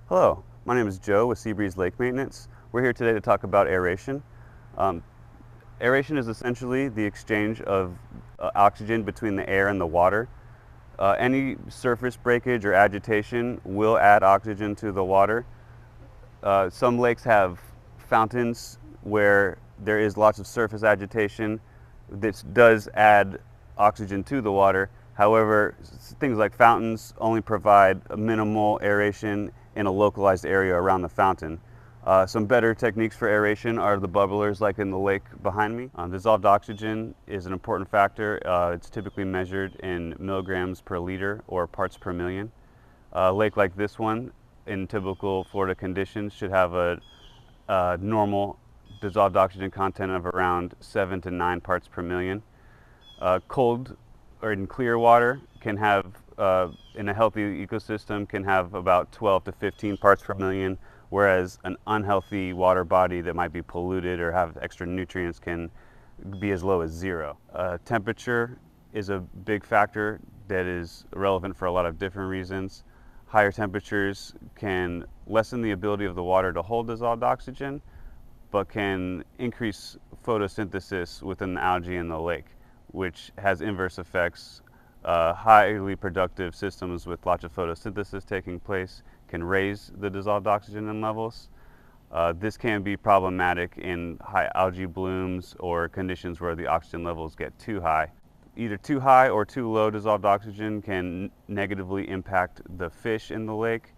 Hello, my name is Joe with Seabreeze Lake Maintenance. We're here today to talk about aeration. Um, Aeration is essentially the exchange of oxygen between the air and the water. Any surface breakage or agitation will add oxygen to the water. Some lakes have fountains where there is lots of surface agitation. This does add oxygen to the water. However, things like fountains only provide a minimal aeration in a localized area around the fountain. Some better techniques for aeration are the bubblers like in the lake behind me. Dissolved oxygen is an important factor. It's typically measured in milligrams per liter or parts per million. A lake like this one, in typical Florida conditions, should have a normal dissolved oxygen content of around 7 to 9 parts per million. Cold or in clear water can have, in a healthy ecosystem, can have about 12 to 15 parts per million, whereas an unhealthy water body that might be polluted or have extra nutrients can be as low as 0. Temperature is a big factor that is relevant for a lot of different reasons. Higher temperatures can lessen the ability of the water to hold dissolved oxygen, but can increase photosynthesis within the algae in the lake, which has inverse effects. Highly productive systems with lots of photosynthesis taking place can raise the dissolved oxygen in levels. This can be problematic in high algae blooms or conditions where the oxygen levels get too high. Either too high or too low dissolved oxygen can negatively impact the fish in the lake.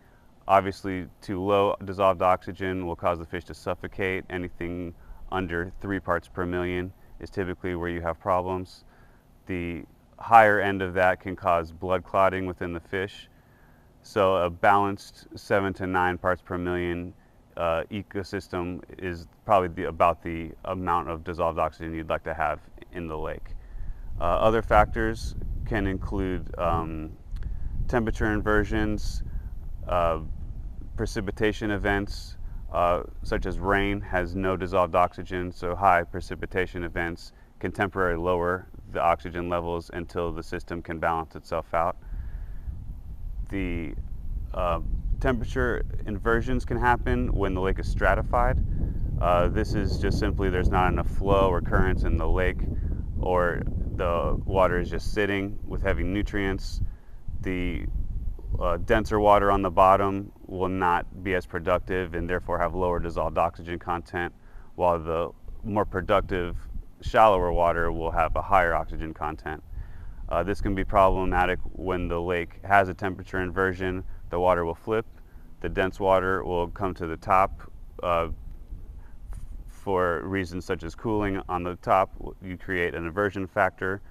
Obviously, too low dissolved oxygen will cause the fish to suffocate. Anything under 3 parts per million is typically where you have problems. The higher end of that can cause blood clotting within the fish. So a balanced 7 to 9 parts per million ecosystem is probably about the amount of dissolved oxygen you'd like to have in the lake. Other factors can include temperature inversions, precipitation events, such as rain has no dissolved oxygen, so high precipitation events can temporarily lower the oxygen levels until the system can balance itself out. The temperature inversions can happen when the lake is stratified. This is just simply there's not enough flow or currents in the lake, or the water is just sitting with heavy nutrients. The denser water on the bottom will not be as productive and therefore have lower dissolved oxygen content, while the more productive, shallower water will have a higher oxygen content. This can be problematic when the lake has a temperature inversion. The water will flip, the dense water will come to the top. For reasons such as cooling on the top, you create an inversion factor.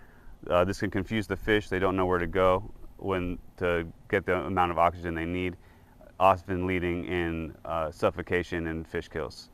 This can confuse the fish. They don't know where to go to get the amount of oxygen they need, often leading in suffocation and fish kills.